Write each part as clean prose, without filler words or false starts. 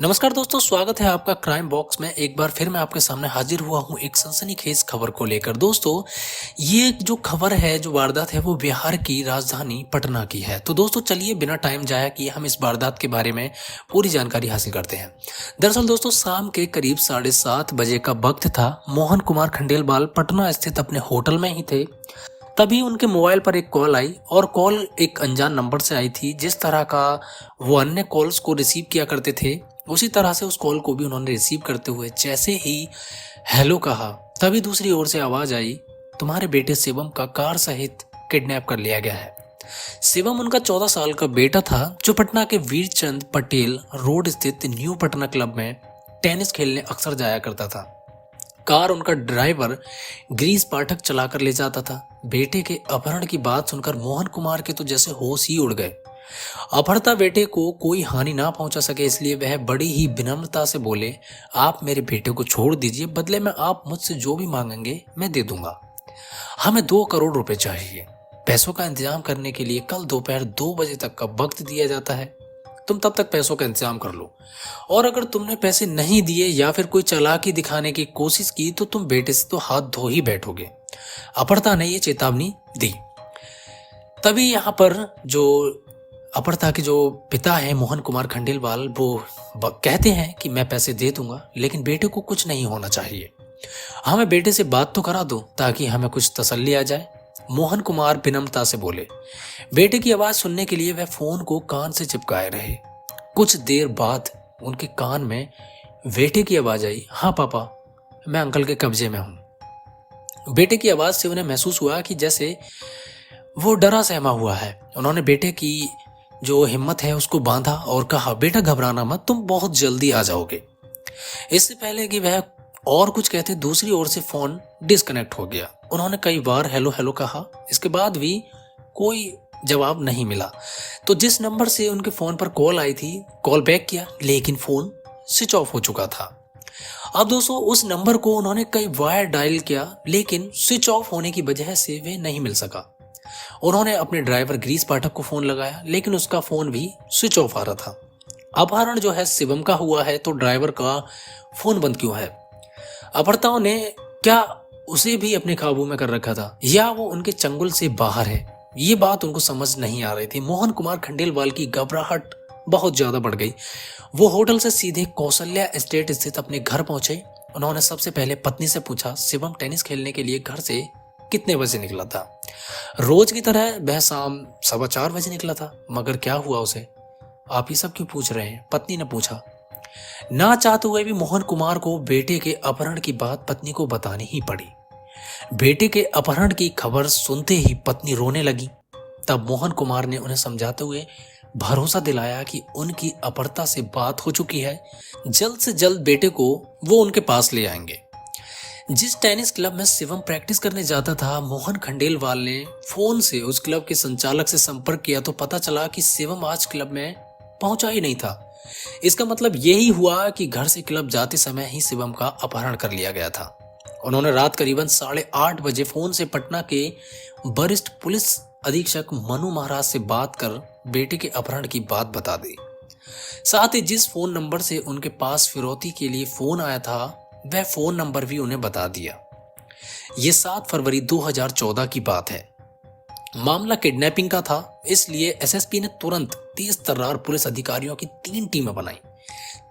नमस्कार दोस्तों, स्वागत है आपका क्राइम बॉक्स में। एक बार फिर मैं आपके सामने हाजिर हुआ हूं एक सनसनीखेज खबर को लेकर। दोस्तों, ये जो खबर है, जो वारदात है, वो बिहार की राजधानी पटना की है। तो दोस्तों चलिए बिना टाइम जाया किए हम इस वारदात के बारे में पूरी जानकारी हासिल करते हैं। दरअसल दोस्तों, शाम के करीब 7:30 बजे का वक्त था। मोहन कुमार खंडेलवाल पटना स्थित अपने होटल में ही थे। तभी उनके मोबाइल पर एक कॉल आई और कॉल एक अनजान नंबर से आई थी। जिस तरह का वो अन्य कॉल्स को रिसीव किया करते थे, उसी तरह से उस कॉल को भी उन्होंने रिसीव करते हुए जैसे ही हेलो कहा, तभी दूसरी ओर से आवाज आई, तुम्हारे बेटे शिवम का कार सहित किडनैप कर लिया गया है। शिवम उनका 14 साल का बेटा था, जो पटना के वीरचंद पटेल रोड स्थित न्यू पटना क्लब में टेनिस खेलने अक्सर जाया करता था। कार उनका ड्राइवर गिरीश पाठक चलाकर ले जाता था। बेटे के अपहरण की बात सुनकर मोहन कुमार के तो जैसे होश ही उड़ गए। अपहर्ता बेटे को कोई हानि ना पहुंचा सके, इसलिए वह बड़ी ही विनम्रता से बोले, आप मेरे बेटे को छोड़ दीजिए, बदले में आप मुझसे जो भी मांगेंगे मैं दे दूंगा। हमें 2 करोड़ रुपए चाहिए। पैसों का इंतजाम करने के लिए कल दोपहर 2 बजे तक का वक्त दिया जाता है। तुम तब तक पैसों का इंतजाम कर लो, और अगर तुमने पैसे नहीं दिए या फिर कोई चालाकी दिखाने की कोशिश की तो तुम बेटे से तो हाथ धो ही बैठोगे। अपहर्ता ने ये चेतावनी दी। तभी यहाँ पर जो अपहर्ता के जो पिता है मोहन कुमार खंडेलवाल, वो कहते हैं कि मैं पैसे दे दूंगा, लेकिन बेटे को कुछ नहीं होना चाहिए। हमें बेटे से बात तो करा दो ताकि हमें कुछ तसल्ली आ जाए। मोहन कुमार विनम्रता से बोले। बेटे की आवाज सुनने के लिए वह फोन को कान से चिपकाए रहे। कुछ देर बाद उनके कान में बेटे की आवाज आई, हाँ पापा, मैं अंकल के कब्जे में हूं। बेटे की आवाज से उन्हें महसूस हुआ कि जैसे वो डरा सहमा हुआ है। उन्होंने बेटे की जो हिम्मत है उसको बांधा और कहा, बेटा घबराना मत, तुम बहुत जल्दी आ जाओगे। इससे पहले कि वह और कुछ कहते, दूसरी ओर से फोन डिस्कनेक्ट हो गया। उन्होंने कई बार हेलो हेलो कहा, इसके बाद भी कोई जवाब नहीं मिला। तो जिस नंबर से उनके फोन पर कॉल आई थी, कॉल बैक किया, लेकिन फोन स्विच ऑफ हो चुका था। अब दोस्तों, उस नंबर को उन्होंने कई बार डायल किया, लेकिन स्विच ऑफ होने की वजह से वे नहीं मिल सका। उन्होंने अपने ड्राइवर गिरीश पाठक को फोन लगाया, लेकिन उसका फोन भी स्विच ऑफ आ रहा था। अपहरण जो है शिवम का हुआ है, तो ड्राइवर का फोन बंद क्यों है? अपहर्ताओं ने क्या उसे भी अपने काबू में कर रखा था, या वो उनके चंगुल से बाहर है? ये बात उनको समझ नहीं आ रही थी। मोहन कुमार खंडेलवाल की घबराहट बहुत ज्यादा बढ़ गई। वो होटल से सीधे कौशल्या एस्टेट स्थित अपने घर पहुंचे। उन्होंने सबसे पहले पत्नी से पूछा, शिवम टेनिस खेलने के लिए घर से कितने बजे निकला था? रोज की तरह वह शाम 4:15 बजे निकला था, मगर क्या हुआ उसे? आप ये सब क्यों पूछ रहे हैं? पत्नी ने पूछा। ना चाहते हुए भी मोहन कुमार को बेटे के अपहरण की बात पत्नी को बतानी ही पड़ी। बेटे के अपहरण की खबर सुनते ही पत्नी रोने लगी। तब मोहन कुमार ने उन्हें समझाते हुए भरोसा दिलाया कि उनकी अपहर्ता से बात हो चुकी है, जल्द से जल्द बेटे को वो उनके पास ले आएंगे। जिस टेनिस क्लब में शिवम प्रैक्टिस करने जाता था, मोहन खंडेलवाल ने फोन से उस क्लब के संचालक से संपर्क किया तो पता चला कि शिवम आज क्लब में पहुंचा ही नहीं था। इसका मतलब यही हुआ कि घर से क्लब जाते समय ही शिवम का अपहरण कर लिया गया था। उन्होंने रात करीबन 8:30 बजे फोन से पटना के वरिष्ठ पुलिस अधीक्षक मनु महाराज से बात कर बेटे के अपहरण की बात बता दी। साथ ही जिस फोन नंबर से उनके पास फिरौती के लिए फोन आया था, वह फोन नंबर भी उन्हें बता दिया। ये 7 फरवरी 2014 की बात है। मामला किडनैपिंग का था, इसलिए एसएसपी ने तुरंत तेज तर्रार पुलिस अधिकारियों की 3 टीमें बनाई।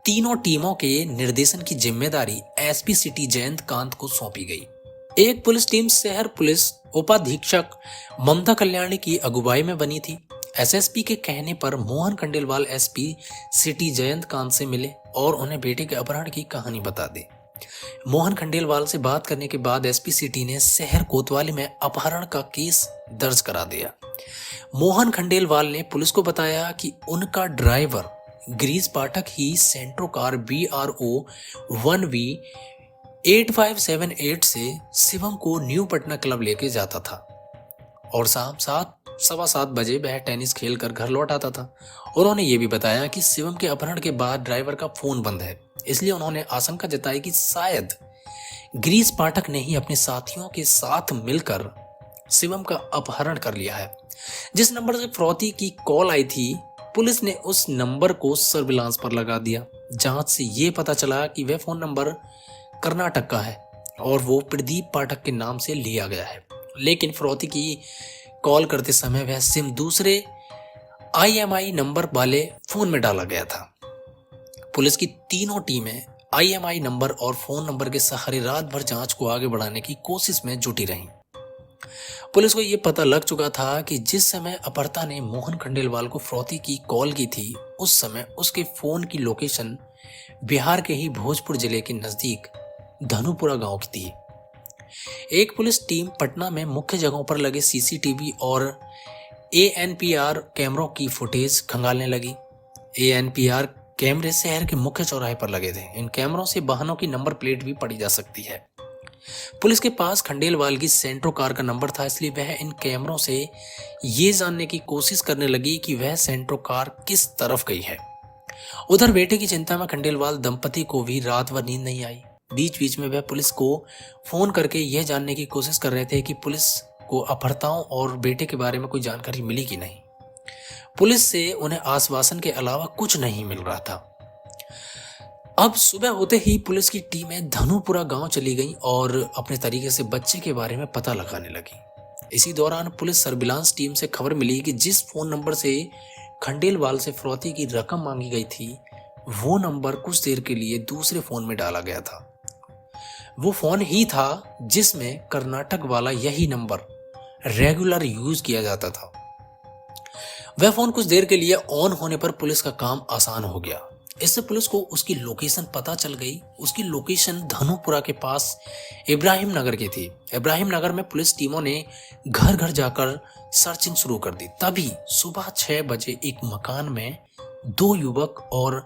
तीनों टीमों के निर्देशन की जिम्मेदारी एसपी सिटी जयंत कांत को सौंपी गई। एक पुलिस टीम शहर पुलिस उपाधीक्षक ममता कल्याणी की अगुवाई में बनी थी। एसएसपी के कहने पर मोहन खंडेलवाल एसपी सिटी जयंत कांत से मिले और उन्हें बेटे के अपहरण की कहानी बता दी। मोहन खंडेलवाल से बात करने के बाद एसपी सिटी ने शहर कोतवाली में अपहरण का केस दर्ज करा दिया। मोहन खंडेलवाल ने पुलिस को बताया कि उनका ड्राइवर गिरीश पाठक ही सेंट्रो कार BRO 1V 8578 से शिवम को न्यू पटना क्लब लेके जाता था और शाम 7:15 वह टेनिस खेल कर घर लौट आता था। उन्होंने ये भी बताया कि शिवम के अपहरण के बाद ड्राइवर का फोन बंद है, इसलिए उन्होंने आशंका जताई कि शायद गिरीश पाठक ने ही अपने साथियों के साथ मिलकर शिवम का अपहरण कर लिया है। जिस नंबर से फिरौती की कॉल आई थी, पुलिस ने उस नंबर को सर्विलांस पर लगा दिया। जांच से ये पता चला कि वह फोन नंबर कर्नाटक का है और वो प्रदीप पाठक के नाम से लिया गया है, लेकिन फिरौती की कॉल करते समय वह सिम दूसरे IMEI नंबर वाले फोन में डाला गया था। पुलिस की तीनों टीमें IMEI नंबर और फोन नंबर के सहारे रात भर जांच को आगे बढ़ाने की कोशिश में जुटी रहीं। पुलिस को यह पता लग चुका था कि जिस समय अपहर्ता ने मोहन खंडेलवाल को फिरौती की कॉल की थी, उस समय उसके फोन की लोकेशन बिहार के ही भोजपुर जिले के नजदीक धनुपुरा गांव की थी। एक पुलिस टीम पटना में मुख्य जगहों पर लगे CCTV और ANPR कैमरों की फुटेज खंगालने लगी। ANPR कैमरे शहर के मुख्य चौराहे पर लगे थे। इन कैमरों से वाहनों की नंबर प्लेट भी पढ़ी जा सकती है। पुलिस के पास खंडेलवाल की सेंट्रो कार का नंबर था, इसलिए वह इन कैमरों से ये जानने की कोशिश करने लगी कि वह सेंट्रो कार किस तरफ गई है। उधर बेटे की चिंता में खंडेलवाल दंपति को भी रात भर नींद नहीं आई। बीच बीच में वह पुलिस को फोन करके यह जानने की कोशिश कर रहे थे कि पुलिस को अपहर्ताओं और बेटे के बारे में कोई जानकारी मिली कि नहीं। पुलिस से उन्हें आश्वासन के अलावा कुछ नहीं मिल रहा था। अब सुबह होते ही पुलिस की टीमें धनुपुरा गांव चली गईं और अपने तरीके से बच्चे के बारे में पता लगाने लगी। इसी दौरान पुलिस सर्विलांस टीम से खबर मिली कि जिस फोन नंबर से खंडेलवाल से फिरौती की रकम मांगी गई थी, वो नंबर कुछ देर के लिए दूसरे फोन में डाला गया था। वो फोन ही था जिसमें कर्नाटक वाला यही नंबर रेगुलर यूज किया जाता था। वह फोन कुछ देर के लिए ऑन होने पर पुलिस का काम आसान हो गया। इससे पुलिस को उसकी लोकेशन पता चल गई। उसकी लोकेशन धनुपुरा के पास इब्राहिम नगर की थी। इब्राहिम नगर में पुलिस टीमों ने घर घर जाकर सर्चिंग शुरू कर दी। तभी सुबह 6 बजे एक मकान में 2 युवक और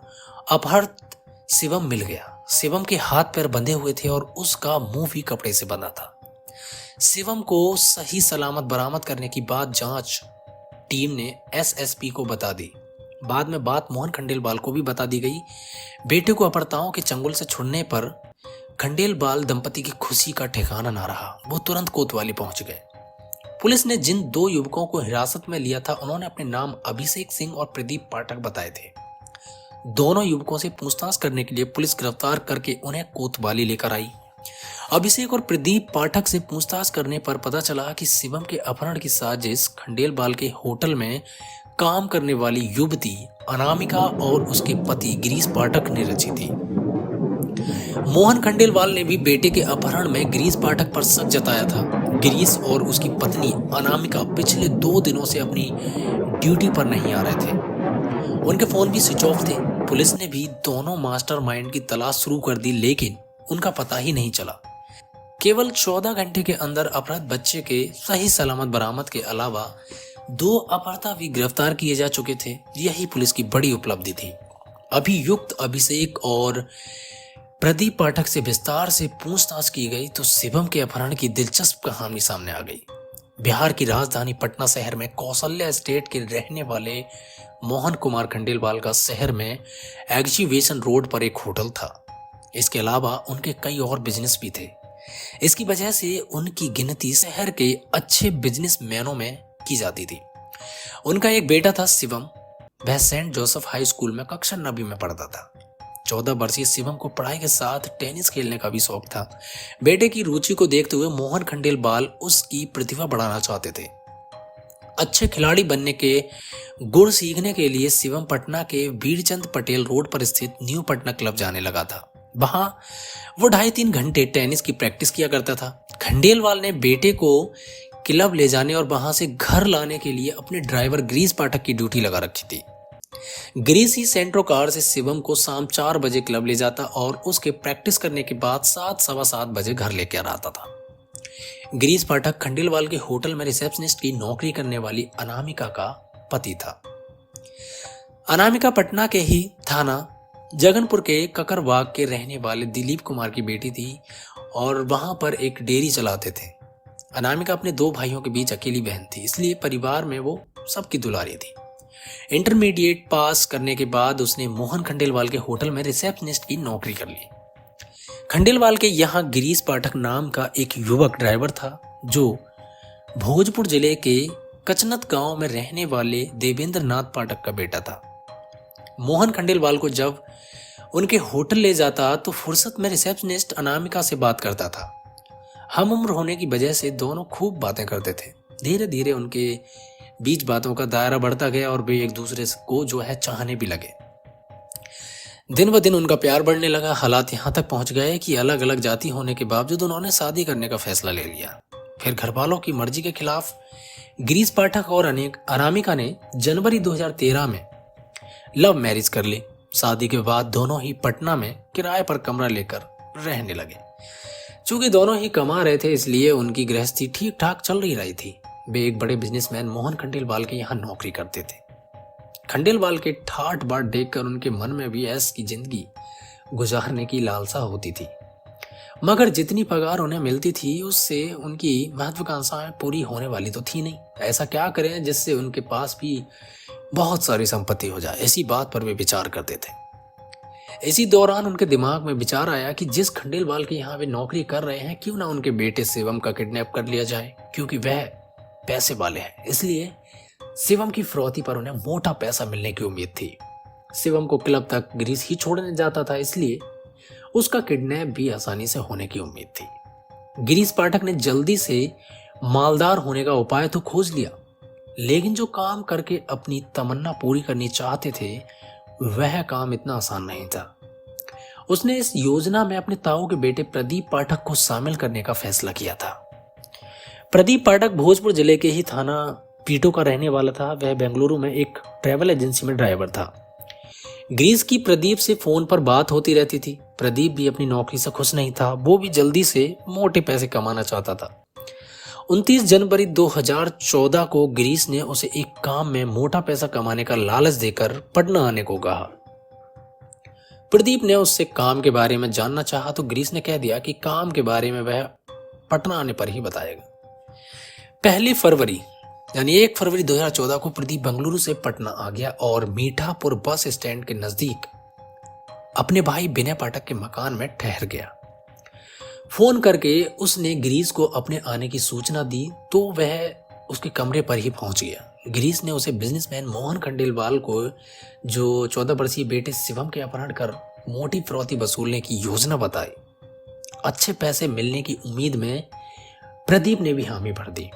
अपहृत शिवम मिल गया। शिवम के हाथ पैर बंधे हुए थे और उसका मुंह भी कपड़े से बंधा था। शिवम को सही सलामत बरामद करने की बाद जांच टीम ने SSP को बता दी। बाद में बात मोहन खंडेलवाल को भी बता दी गई। बेटे को अपहर्ताओं के चंगुल से छुड़ने पर खंडेलवाल दंपति की खुशी का ठिकाना ना रहा। वो तुरंत कोतवाली पहुंच गए। पुलिस ने जिन 2 युवकों को हिरासत में लिया था, उन्होंने अपने नाम अभिषेक सिंह और प्रदीप पाठक बताए थे। दोनों युवकों से पूछताछ करने के लिए पुलिस गिरफ्तार करके उन्हें कोतवाली लेकर आई। अभिषेक और प्रदीप पाठक से पूछताछ करने पर पता चला कि शिवम के अपहरण की साजिश खंडेलवाल के होटल में काम करने वाली युवती अनामिका और उसके पति गिरीश पाठक ने रची थी। मोहन खंडेलवाल ने भी बेटे के अपहरण में गिरीश पाठक पर शक जताया था। गिरीश और उसकी पत्नी अनामिका पिछले 2 दिनों से अपनी ड्यूटी पर नहीं आ रहे थे। उनके फोन भी स्विच ऑफ थे। पुलिस ने भी दोनों मास्टरमाइंड की तलाश शुरू कर दी, लेकिन उनका पता ही नहीं चला। केवल 14 घंटे के अंदर अपहृत बच्चे के सही सलामत बरामद के अलावा 2 अपहर्ता भी गिरफ्तार किए जा चुके थे। यही पुलिस की बड़ी उपलब्धि थी। अभियुक्त अभिषेक और प्रदीप पाठक से विस्तार से पूछताछ की गई तो शिवम के अपहरण की दिलचस्प कहानी सामने आ गई। बिहार की राजधानी पटना शहर में कौशल्या एस्टेट के रहने वाले मोहन कुमार खंडेलवाल का शहर में एग्जीबिशन रोड पर एक होटल था। इसके अलावा उनके कई और बिजनेस भी थे। इसकी वजह से उनकी गिनती शहर के अच्छे बिजनेसमैनों में की जाती थी। उनका एक बेटा था शिवम। वह सेंट जोसेफ हाई स्कूल में कक्षा 9वीं में पढ़ता था। 14 वर्षीय शिवम को पढ़ाई के साथ टेनिस खेलने का भी शौक था। बेटे की रुचि को देखते हुए मोहन खंडेलवाल उसकी प्रतिभा बढ़ाना चाहते थे। अच्छे खिलाड़ी बनने के गुण सीखने के लिए शिवम पटना के वीरचंद पटेल रोड पर स्थित न्यू पटना क्लब जाने लगा था। वहां वो 2.5-3 घंटे टेनिस की प्रैक्टिस किया करता था। खंडेलवाल ने बेटे को क्लब ले जाने और वहां से घर लाने के लिए अपने ड्राइवर गिरीश पाठक की ड्यूटी लगा रखी थी। गिरीश ही सेंट्रो कार से शिवम को शाम 4 बजे क्लब ले जाता और उसके प्रैक्टिस करने के बाद 7, सवा 7 बजे घर लेकर आता था। गिरीश पाठक खंडेलवाल के होटल में रिसेप्शनिस्ट की नौकरी करने वाली अनामिका का पति था। अनामिका पटना के ही थाना जगनपुर के ककरबाग के रहने वाले दिलीप कुमार की बेटी थी और वहां पर एक डेयरी चलाते थे। अनामिका अपने 2 भाइयों के बीच अकेली बहन थी, इसलिए परिवार में वो सबकी दुलारी थी। इंटरमीडिएट पास करने के बाद उसने मोहन खंडेलवाल के होटल में रिसेप्शनिस्ट की नौकरी कर ली। खंडेलवाल के यहाँ गिरीश पाठक नाम का एक युवक ड्राइवर था, जो भोजपुर जिले के कचनत गांव में रहने वाले देवेंद्र नाथ पाठक का बेटा था। मोहन खंडेलवाल को जब उनके होटल ले जाता तो फुर्सत में रिसेप्शनिस्ट अनामिका से बात करता था। हम उम्र होने की वजह से दोनों खूब बातें करते थे। धीरे धीरे उनके बीच बातों का दायरा बढ़ता गया और वे एक दूसरे को जो है चाहने भी लगे। दिन ब दिन उनका प्यार बढ़ने लगा। हालात यहाँ तक पहुंच गए कि अलग अलग जाति होने के बावजूद उन्होंने शादी करने का फैसला ले लिया। फिर घर वालों की मर्जी के खिलाफ गिरीश पाठक और अनामिका ने जनवरी 2013 में लव मैरिज कर ली। शादी के बाद दोनों ही पटना में किराए पर कमरा लेकर रहने लगे। चूंकि दोनों ही कमा रहे थे इसलिए उनकी गृहस्थी ठीक ठाक चल रही थी। वे एक बड़े बिजनेसमैन मोहन खंडेलवाल के यहाँ नौकरी करते थे। खंडेलवाल के ठाट बाट देखकर उनके मन में भी ऐश की जिंदगी गुजारने की लालसा होती थी, मगर जितनी पगार उन्हें मिलती थी उससे उनकी महत्वाकांक्षाएं पूरी होने वाली तो थी नहीं। ऐसा क्या करें जिससे उनके पास भी बहुत सारी संपत्ति हो जाए, इसी बात पर वे विचार करते थे। इसी दौरान उनके दिमाग में विचार आया कि जिस खंडेलवाल के यहाँ वे नौकरी कर रहे हैं क्यों ना उनके बेटे शिवम का किडनैप कर लिया जाए, क्योंकि वह पैसे वाले हैं। इसलिए शिवम की फिरौती पर उन्हें मोटा पैसा मिलने की उम्मीद थी। शिवम को क्लब तक गिरीश ही छोड़ने जाता था, इसलिए उसका किडनैप भी आसानी से होने की उम्मीद थी। गिरीश पाठक ने जल्दी से मालदार होने का उपाय तो खोज लिया, लेकिन जो काम करके अपनी तमन्ना पूरी करनी चाहते थे वह काम इतना आसान नहीं था। उसने इस योजना में अपने ताऊ के बेटे प्रदीप पाठक को शामिल करने का फैसला किया था। प्रदीप पाठक भोजपुर जिले के ही थाना पीटो का रहने वाला था। वह बेंगलुरु में एक ट्रैवल एजेंसी में ड्राइवर था। गिरीश की प्रदीप से फोन पर बात होती रहती थी। प्रदीप भी अपनी नौकरी से खुश नहीं था, वो भी जल्दी से मोटे पैसे कमाना चाहता था। 29 जनवरी 2014 को गिरीश ने उसे एक काम में मोटा पैसा कमाने का लालच देकर पटना आने को कहा। प्रदीप ने उससे काम के बारे में जानना चाहा तो गिरीश ने कह दिया कि काम के बारे में वह पटना आने पर ही बताएगा। 1 फरवरी 2014 को प्रदीप बेंगलुरु से पटना आ गया और मीठापुर बस स्टैंड के नजदीक अपने भाई विनय पाठक के मकान में ठहर गया। फोन करके उसने गिरीश को अपने आने की सूचना दी तो वह उसके कमरे पर ही पहुंच गया। गिरीश ने उसे बिजनेसमैन मोहन खंडेलवाल को जो 14 वर्षीय बेटे शिवम के अपहरण कर मोटी फिरौती वसूलने की योजना बताई। अच्छे पैसे मिलने की उम्मीद में प्रदीप ने भी हामी भर दी।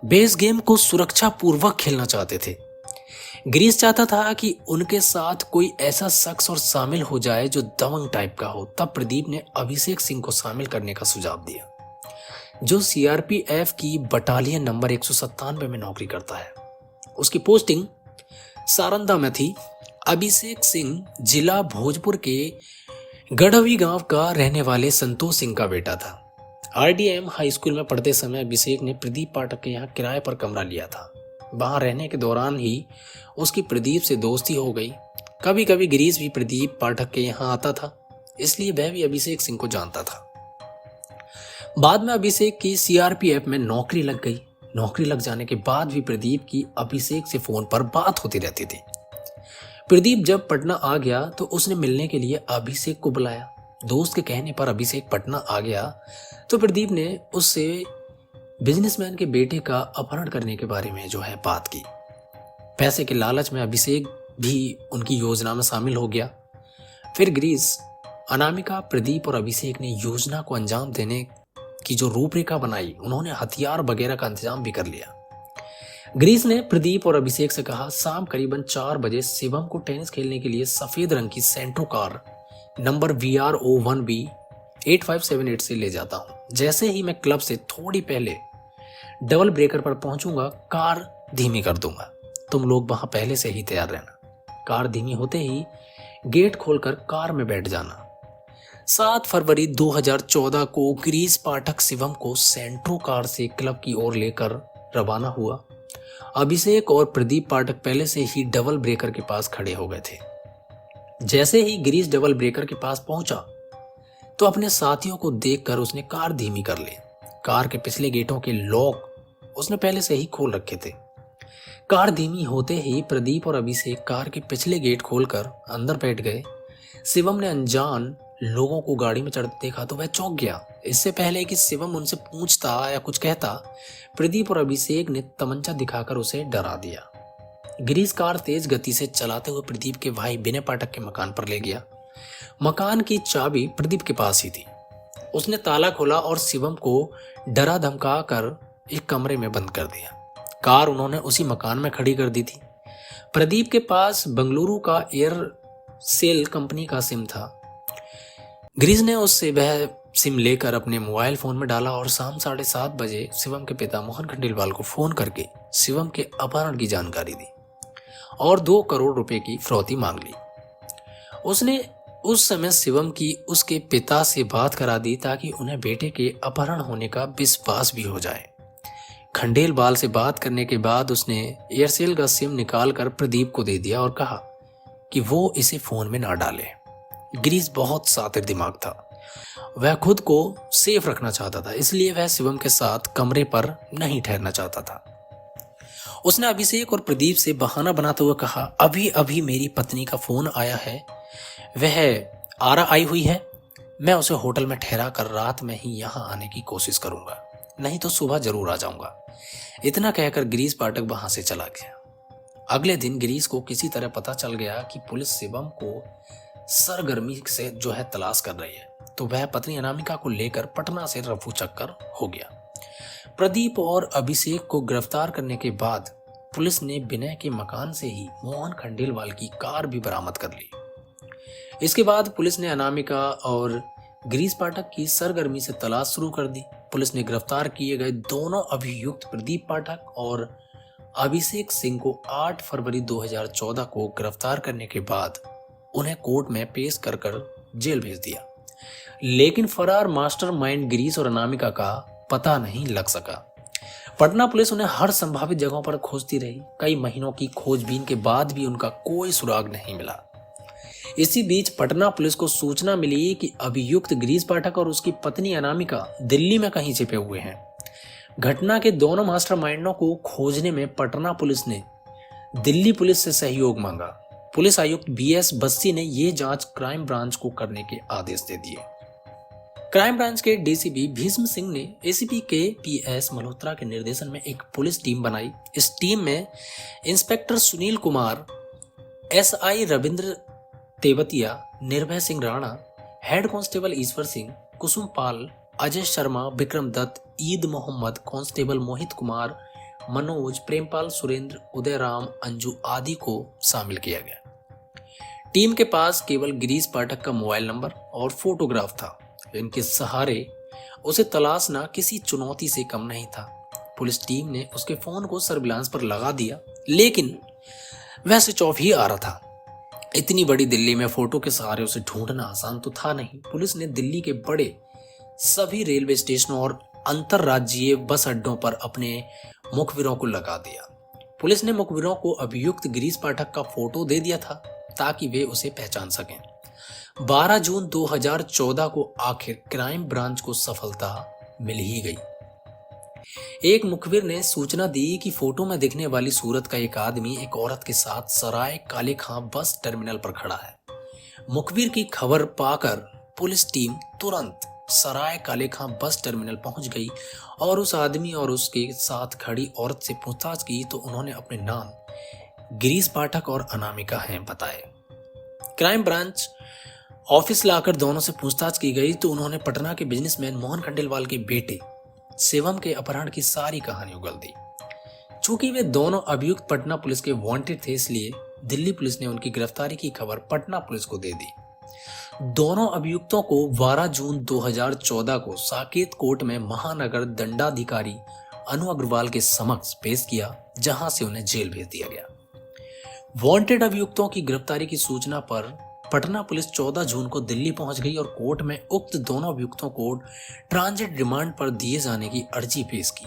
बेस गेम को सुरक्षा पूर्वक खेलना चाहते थे। गिरीश चाहता था कि उनके साथ कोई ऐसा शख्स और शामिल हो जाए जो दबंग टाइप का हो। तब प्रदीप ने अभिषेक सिंह को शामिल करने का सुझाव दिया, जो सीआरपीएफ की बटालियन नंबर 197 में नौकरी करता है। उसकी पोस्टिंग सारंदा में थी। अभिषेक सिंह जिला भोजपुर के गढ़वी गांव का रहने वाले संतोष सिंह का बेटा था। आरडीएम हाई स्कूल में पढ़ते समय अभिषेक ने प्रदीप पाठक के यहाँ किराए पर कमरा लिया था। वहां रहने के दौरान ही उसकी प्रदीप से दोस्ती हो गई। कभी कभी गिरीश भी प्रदीप पाठक के यहाँ आता था, इसलिए वह भी अभिषेक सिंह को जानता था। बाद में अभिषेक की सीआरपीएफ में नौकरी लग गई। नौकरी लग जाने के बाद भी प्रदीप की अभिषेक से फोन पर बात होती रहती थी। प्रदीप जब पटना आ गया तो उसने मिलने के लिए अभिषेक को बुलाया। दोस्त के कहने पर अभिषेक पटना आ गया तो प्रदीप ने उससे बिजनेसमैन के बेटे का अपहरण करने के बारे में जो है बात की। पैसे के लालच में अभिषेक भी उनकी योजना में शामिल हो गया। फिर गिरीश, अनामिका, प्रदीप और अभिषेक ने योजना को अंजाम देने की जो रूपरेखा बनाई, उन्होंने हथियार वगैरह का इंतजाम भी कर लिया। गिरीश ने प्रदीप और अभिषेक से कहा, शाम करीबन 4 बजे शिवम को टेनिस खेलने के लिए सफेद रंग की सेंट्रो कार नंबर VRO1B 8578 से ले जाता हूं। जैसे ही मैं क्लब से थोड़ी पहले डबल ब्रेकर पर पहुंचूंगा, कार धीमी कर दूंगा। तुम लोग वहां पहले से ही तैयार रहना। कार धीमी होते ही गेट खोलकर कार में बैठ जाना। 7 फरवरी 2014 को गिरीश पाठक शिवम को सेंट्रो कार से क्लब की ओर लेकर रवाना हुआ। अभिषेक और प्रदीप पाठक पहले से ही डबल ब्रेकर के पास खड़े हो गए थे। जैसे ही गिरीश डबल ब्रेकर के पास पहुंचा तो अपने साथियों को देखकर उसने कार धीमी कर ली। कार के पिछले गेटों के लॉक उसने पहले से ही खोल रखे थे। कार धीमी होते ही प्रदीप और अभिषेक कार के पिछले गेट खोलकर अंदर बैठ गए। शिवम ने अनजान लोगों को गाड़ी में चढ़ते देखा तो वह चौंक गया। इससे पहले कि शिवम उनसे पूछता या कुछ कहता, प्रदीप और अभिषेक ने तमंचा दिखाकर उसे डरा दिया। गिरीश कार तेज गति से चलाते हुए प्रदीप के भाई विनय पाठक के मकान पर ले गया। मकान की चाबी प्रदीप के पास ही थी। उसने ताला खोला और शिवम को डरा धमका कर एक कमरे में बंद कर दिया। कार उन्होंने उसी मकान में खड़ी कर दी थी। प्रदीप के पास बंगलुरु का एयरसेल कंपनी का सिम था। गिरीश ने उससे वह सिम लेकर अपने मोबाइल फोन में डाला और शाम 7:30 बजे शिवम के पिता मोहन खंडेलवाल को फोन करके शिवम के अपहरण की जानकारी दी और 2 करोड़ रुपए की फिरौती मांग ली। उसने उस समय शिवम की उसके पिता से बात करा दी ताकि उन्हें बेटे के अपहरण होने का विश्वास भी हो जाए। खंडेलवाल से बात करने के बाद उसने एयरसेल का सिम निकाल कर प्रदीप को दे दिया और कहा कि वो इसे फोन में ना डाले। गिरीश बहुत शातिर दिमाग था। वह खुद को सेफ रखना चाहता था, इसलिए वह शिवम के साथ कमरे पर नहीं ठहरना चाहता था। उसने अभिषेक और प्रदीप से बहाना बनाते हुए कहा, अभी अभी मेरी पत्नी का फोन आया है, वह आरा आई हुई है। मैं उसे होटल में ठहरा कर रात में ही यहाँ आने की कोशिश करूंगा, नहीं तो सुबह जरूर आ जाऊंगा। इतना कहकर गिरीश पाठक वहां से चला गया। अगले दिन गिरीश को किसी तरह पता चल गया कि पुलिस शिवम को सरगर्मी से तलाश कर रही है, तो वह पत्नी अनामिका को लेकर पटना से रफू चक्कर हो गया। प्रदीप और अभिषेक को गिरफ्तार करने के बाद पुलिस ने विनय के मकान से ही मोहन खंडेलवाल की कार भी बरामद कर ली। इसके बाद पुलिस ने अनामिका और गिरीश पाठक की सरगर्मी से तलाश शुरू कर दी। पुलिस ने गिरफ्तार किए गए दोनों अभियुक्त प्रदीप पाठक और अभिषेक सिंह को 8 फरवरी 2014 को गिरफ्तार करने के बाद उन्हें कोर्ट में पेश कर जेल भेज दिया। लेकिन फरार मास्टरमाइंड गिरीश और अनामिका का पता नहीं लग सका। पटना पुलिस उन्हें हर संभावित जगहों पर खोजती रही। कई महीनों की खोजबीन के बाद भी उनका कोई सुराग नहीं मिला। इसी बीच पटना पुलिस को सूचना मिली कि अभियुक्त गिरीश पाठक और उसकी पत्नी अनामिका दिल्ली में कहीं छिपे हुए हैं। घटना के दोनों मास्टरमाइंडों को खोजने में पटना पुलिस ने दिल्ली पुलिस से सहयोग मांगा। पुलिस आयुक्त BS बस्सी ने यह जांच क्राइम ब्रांच को करने के आदेश दे दिए। क्राइम ब्रांच के DCP भीष्म सिंह ने ACP के PS मल्होत्रा के निर्देशन में एक पुलिस टीम बनाई। इस टीम में इंस्पेक्टर सुनील कुमार, SI रविंद्र तेवतिया, निर्भय सिंह राणा, हेड कांस्टेबल ईश्वर सिंह, कुसुम पाल, अजय शर्मा, विक्रम दत्त, ईद मोहम्मद, कांस्टेबल मोहित कुमार, मनोज, प्रेमपाल, सुरेंद्र, उदयराम, अंजू आदि को शामिल किया गया। टीम के पास केवल गिरीश पाठक का मोबाइल नंबर और फोटोग्राफ था। इनके सहारे उसे तलाशना किसी चुनौती से कम नहीं था। पुलिस टीम ने उसके फोन को सर्विलांस पर लगा दिया, लेकिन वह स्विच ऑफ ही आ रहा था। इतनी बड़ी दिल्ली में फोटो के सहारे उसे ढूंढना आसान तो था नहीं। पुलिस ने दिल्ली के बड़े सभी रेलवे स्टेशनों और अंतरराज्यीय बस अड्डों पर अपने मुखबिरों को लगा दिया। पुलिस ने मुखबिरों को अभियुक्त गिरीश पाठक का फोटो दे दिया था ताकि वे उसे पहचान सकें। 12 जून 2014 को आखिर क्राइम ब्रांच को सफलता मिल ही गई। एक मुखबिर ने सूचना दी कि फोटो में दिखने वाली सूरत का एक आदमी एक औरत के साथ सराय काले खां बस टर्मिनल पर खड़ा है। मुखबिर की खबर पाकर पुलिस टीम तुरंत सराय काले खां बस टर्मिनल पहुंच गई और उस आदमी और उसके साथ खड़ी औरत से पूछताछ की तो उन्होंने अपने नाम गिरीश पाठक और अनामिका हैं बताए। क्राइम ब्रांच ऑफिस लाकर दोनों से पूछताछ की गई तो उन्होंने पटना के बिजनेसमैन मोहन खंडेलवाल के बेटे शिवम के अपहरण की सारी कहानी उगल दी। चूंकि वे दोनों अभियुक्त पटना पुलिस के वांटेड थे, इसलिए दिल्ली पुलिस ने उनकी गिरफ्तारी की खबर पटना पुलिस को दे दी। दोनों अभियुक्तों को 12 जून 2014 को साकेत कोर्ट में महानगर दंडाधिकारी अनु अग्रवाल के समक्ष पेश किया, जहां से उन्हें जेल भेज दिया गया। वांटेड अभियुक्तों की गिरफ्तारी की सूचना पर पटना पुलिस 14 जून को दिल्ली पहुंच गई और कोर्ट में उक्त दोनों अभियुक्तों को ट्रांजिट रिमांड पर दिए जाने की अर्जी पेश की।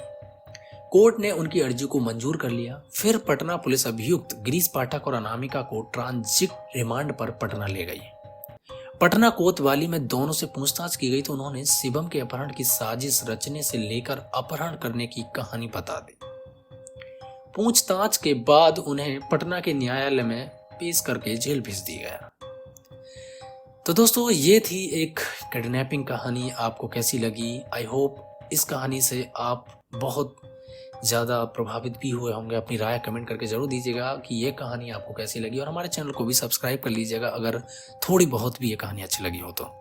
कोर्ट ने उनकी अर्जी को मंजूर कर लिया। फिर पटना पुलिस अभियुक्त गिरीश पाठक और अनामिका को ट्रांजिट रिमांड पर पटना ले गई। पटना कोतवाली में दोनों से पूछताछ की गई तो उन्होंने शिवम के अपहरण की साजिश रचने से लेकर अपहरण करने की कहानी बता दी। पूछताछ के बाद उन्हें पटना के न्यायालय में पेश करके जेल भेज दिया गया। तो दोस्तों, ये थी एक किडनैपिंग कहानी। आपको कैसी लगी? आई होप इस कहानी से आप बहुत ज़्यादा प्रभावित भी हुए होंगे। अपनी राय कमेंट करके ज़रूर दीजिएगा कि ये कहानी आपको कैसी लगी, और हमारे चैनल को भी सब्सक्राइब कर लीजिएगा अगर थोड़ी बहुत भी ये कहानी अच्छी लगी हो तो।